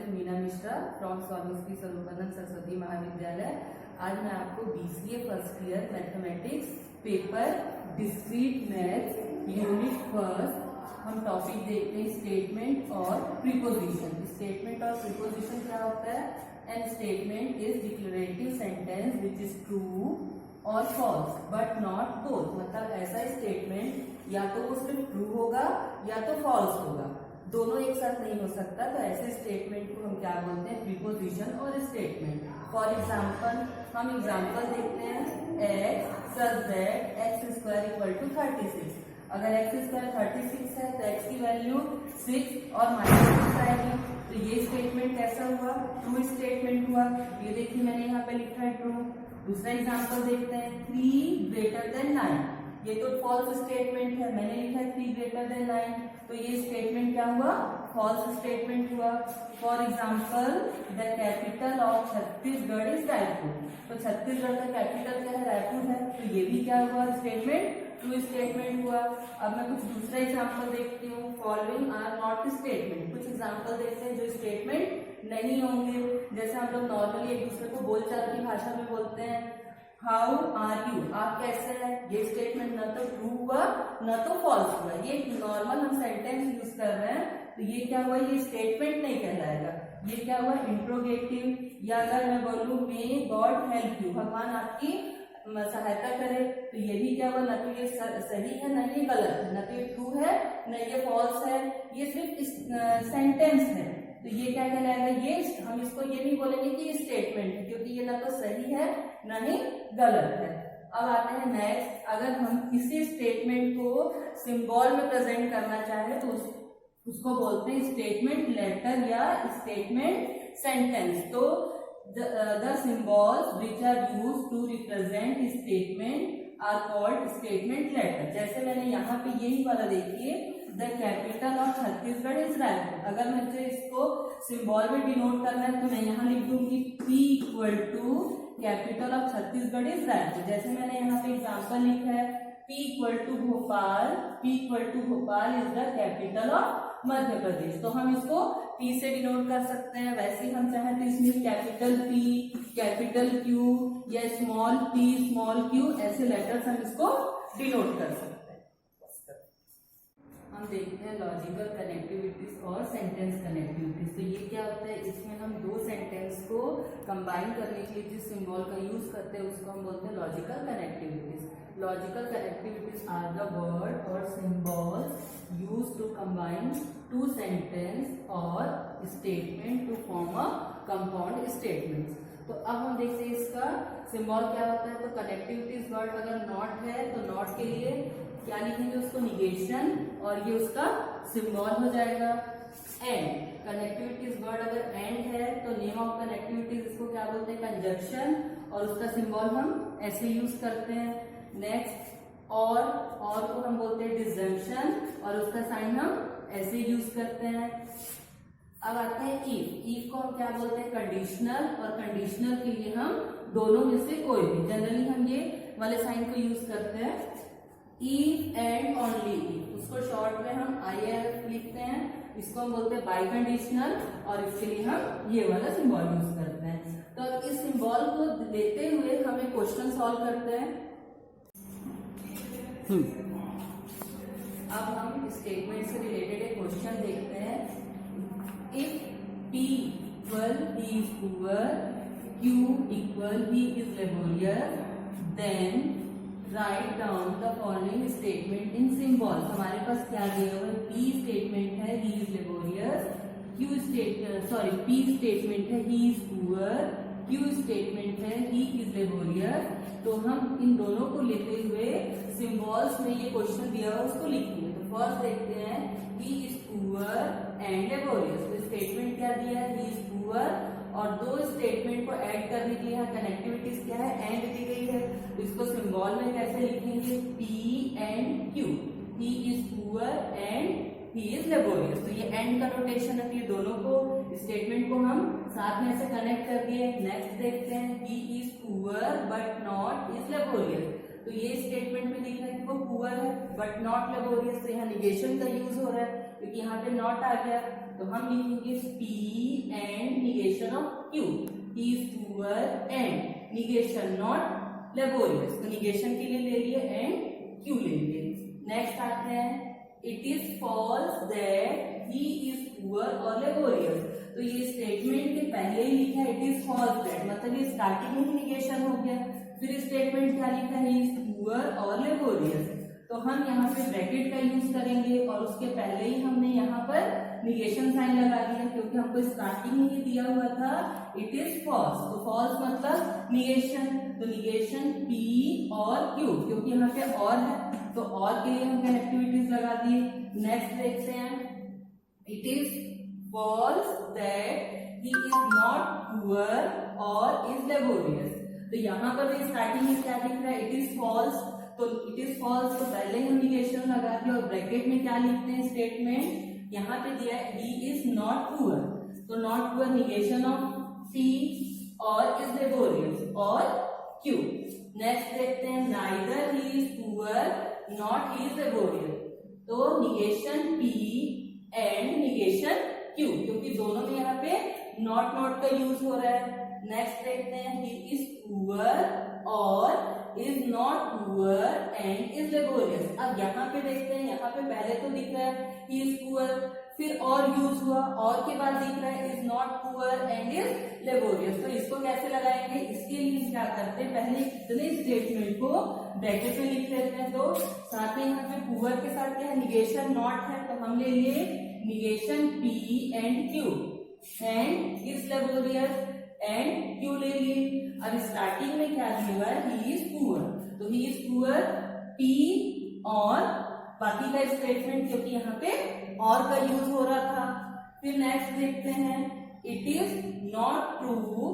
myself Meena Mishra from स्वामी स्वरूपानंद सरस्वती महाविद्यालय। आज मैं आपको BCA first year mathematics paper discrete math unit first हम टॉपिक देखते हैं स्टेटमेंट और प्रीपोजिशन। स्टेटमेंट और प्रीपोजिशन क्या होता है? An statement is declarative sentence which is true और फॉल्स बट नॉट बोथ। मतलब ऐसा स्टेटमेंट या तो वो सिर्फ ट्रू होगा या तो फॉल्स होगा, दोनों एक साथ नहीं हो सकता। तो ऐसे स्टेटमेंट को हम क्या बोलते हैं? प्रीपोजिशन और स्टेटमेंट। फॉर एग्जाम्पल हम एग्जाम्पल देखते हैं x such that x square equal to 36। अगर एक्स स्क्वायर 36 है तो एक्स की वैल्यू 6 और -6 आएगी। तो ये स्टेटमेंट कैसा हुआ? ट्रू स्टेटमेंट हुआ। ये देखिए मैंने यहाँ पे लिखा है ट्रू। दूसरा एग्जाम्पल देखते हैं 3 ग्रेटर देन 9। ये तो फॉल्स स्टेटमेंट है, मैंने लिखा है 3 ग्रेटर देन 9। तो ये स्टेटमेंट क्या हुआ? फॉल्स स्टेटमेंट हुआ। For example the capital of Chhattisgarh is Raipur. तो छत्तीसगढ़ का कैपिटल क्या है? रायपुर है। तो ये भी क्या हुआ? स्टेटमेंट ट्रू स्टेटमेंट हुआ। अब मैं कुछ दूसरा एग्जाम्पल देखती हूँ। Following are not statement. कुछ एग्जाम्पल देखते हैं जो स्टेटमेंट नहीं होंगे। जैसे हम लोग नॉर्मली एक दूसरे को बोलचाल की भाषा में बोलते हैं हाउ आर यू, आप कैसे हैं। ये स्टेटमेंट न तो ट्रू हुआ न तो फॉल्स हुआ। ये नॉर्मल हम सेंटेंस यूज कर रहे हैं तो ये क्या हुआ? ये स्टेटमेंट नहीं कहलाएगा। ये क्या हुआ? इंट्रोगेटिव। या अगर मैं बोलूं मे गॉड हेल्प यू, भगवान आपकी सहायता करे, तो ये भी क्या हुआ? न तो ये सही है न ये गलत है, न तो ये ट्रू है न ये फॉल्स है, ये सिर्फ सेंटेंस है। तो ये क्या कहलाएगा? ये हम इसको ये नहीं बोलेंगे कि ये स्टेटमेंट है, क्योंकि ये ना तो सही है न ही गलत है। अब आते हैं नेक्स्ट। अगर हम किसी स्टेटमेंट को सिंबल में प्रेजेंट करना चाहे तो उसको बोलते हैं स्टेटमेंट लेटर या स्टेटमेंट सेंटेंस। तो the symbols which are used to represent statement are called statement letter। जैसे मैंने यहाँ पे यही वाला देखिए the capital of Chhattisgarh is Raipur. अगर मुझे इसको सिंबल में डिनोट करना है तो मैं यहाँ लिख दूंगी P equal to capital of Chhattisgarh is Raipur. जैसे मैंने यहाँ पे एग्जाम्पल लिखा है P equal to Bhopal, P equal to Bhopal is the capital of Madhya Pradesh. तो हम इसको P से डिनोट कर सकते हैं। वैसे ही हम चाहें तो इसमें कैपिटल P, कैपिटल Q या स्मॉल p, स्मॉल q ऐसे लेटर्स हम इसको डिनोट कर सकते हैं। हम देखते हैं लॉजिकल कनेक्टिविटीज और सेंटेंस कनेक्टिविटीज। तो ये क्या होता है? इसमें हम दो सेंटेंस को कंबाइन करने के लिए जिस सिंबल का यूज करते हैं उसको हम बोलते हैं logical connectivities. Logical connectivities are the word और symbols used to combine two sentence or statement to form a compound statements। तो अब हम देखते हैं इसका सिंबल क्या होता है। तो कनेक्टिविटीज वर्ड अगर नॉट है तो नॉट के लिए क्या लिखेंगे? उसको निगेशन और ये उसका सिंबल हो जाएगा। एंड कनेक्टिविटीज वर्ड अगर एंड है तो नेम ऑफ कनेक्टिविटीज इसको क्या बोलते हैं? कंजक्शन, और उसका सिंबल हम ऐसे यूज करते हैं। नेक्स्ट और को हम बोलते हैं डिसजंक्शन और उसका साइन हम ऐसे यूज करते हैं। अब आते हैं इफ को हम क्या बोलते हैं? कंडीशनल, और कंडीशनल के लिए हम दोनों में से कोई भी, जनरली हम ये वाले साइन को यूज करते हैं इफ एंड ओनली इफ। उसको शॉर्ट में हम IF लिखते हैं। इसको हम बोलते हैं बाई कंडीशनल और इसके लिए हम ये वाला सिंबल यूज करते हैं। तो अब इस सिंबल को लेते हुए हम एक क्वेश्चन सॉल्व करते हैं। अब हम स्टेटमेंट से रिलेटेड एक क्वेश्चन देखते हैं। If P equal he is poor, Q equal he is laborious, then write down the following statement in symbol. हमारे पास क्या दिया हुआ है? P स्टेटमेंट है he is laborious, P statement है he is poor, Q statement है he is laborious. तो हम इन दोनों को लेते हुए सिंबल्स में ये क्वेश्चन दिया हुआ उसको लिखेंगे। तो फर्स्ट देखते हैं ही इज पुअर एंड लेबोरियस। तो स्टेटमेंट क्या दिया है? ही इज पुअर, और दो स्टेटमेंट को ऐड करने के लिए यहाँ कनेक्टिविटीज क्या है? एंड दी गई है। तो इसको सिंबल में कैसे लिखेंगे? P and Q। He is poor and he is laborious. तो ये एंड का नोटेशन है। ये दोनों को स्टेटमेंट को हम साथ में ऐसे कनेक्ट कर दिए। नेक्स्ट देखते हैं ही is poor but not is laborious. तो ये स्टेटमेंट में दिख रहा है कि वो पुअर है बट नॉट लेबोरियस। तो यहाँ निगेशन का यूज हो रहा है क्योंकि यहाँ पे नॉट आ गया। तो हम लिखेंगे P and Q, he is poor and negation not laborious, तो निगेशन के लिए ले लिए एंड क्यू ले लिए। नेक्स्ट आते हैं it is false that he is poor और लेबोरियस, तो ये स्टेटमेंट के पहले ही लिखा है इट इज फॉल्स दैट, मतलब ये स्टार्टिंग में ही निगेशन हो गया। फिर स्टेटमेंट क्या लिखा है, ही इज पुअर और लेबोरियस, तो हम यहाँ पे ब्रैकेट का यूज करेंगे और उसके पहले ही हमने यहाँ पर निगेशन साइन लगा दिया क्योंकि हमको स्टार्टिंग में ही दिया हुआ था इट इज फॉल्स, तो फॉल्स मतलब निगेशन, तो निगेशन पी और क्यू, क्योंकि यहाँ पे और है तो और के लिए हम कनेक्टिविटीज लगा दिए। नेक्स्ट देखते हैं it is false that he is not poor और इज लेबोरियस, तो यहाँ पर भी स्टार्टिंग में क्या लिख रहा है इट इज फॉल्स, तो इट इज फॉल्स तो पहले हम निगेशन लगा दिया और ब्रैकेट में क्या लिखते हैं स्टेटमेंट, यहाँ पे दिया है ही इज नॉट पुअर, तो not poor negation of C और इज लेबोरियस और क्यू। नेक्स्ट देखते हैं neither he is poor not he is laborious, तो negation P and negation Q, क्योंकि दोनों में यहाँ पे नॉट नॉट का यूज हो रहा है। नेक्स्ट देखते हैं ही इज पुअर और is not poor and is laborious. अब यहाँ पे देखते हैं, यहाँ पे पहले तो दिख रहा है ही इज पुअर, फिर और यूज हुआ और के बाद दिख रहा है is not poor and is laborious, तो इसको कैसे लगाएंगे, इसके लिए क्या करते हैं पहले इतने स्टेटमेंट को ब्रैकेट में लिख लेते हैं, तो साथ में यहाँ पे पुअर के साथ क्या है निगेशन नॉट है, तो हम ले लिए negation P and Q and is laborious and Q ले लिए। अब स्टार्टिंग में क्या दिया हुआ है ही इज पुअर, तो ही इज पुअर पी और बाकी का स्टेटमेंट क्योंकि यहाँ पे और का यूज हो रहा था। फिर नेक्स्ट देखते हैं it is not true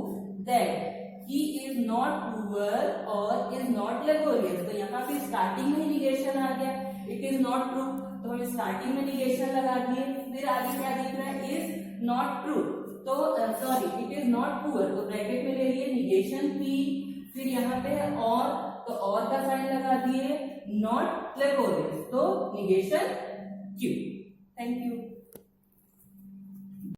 that he is not poor और इज नॉट लेबोरियस, तो यहाँ पे स्टार्टिंग में निगेशन आ गया इट इज नॉट ट्रू, तो हम स्टार्टिंग में निगेशन लगा दिए। फिर आगे क्या दिख रहा है इज नॉट ट्रू, तो sorry it is not poor, तो ब्रैकेट में ले लिए निगेशन पी, फिर यहाँ पे है और, तो और का साइन लगा दिए नॉट लेबोरियस, तो निगेशन क्यू। Thank you.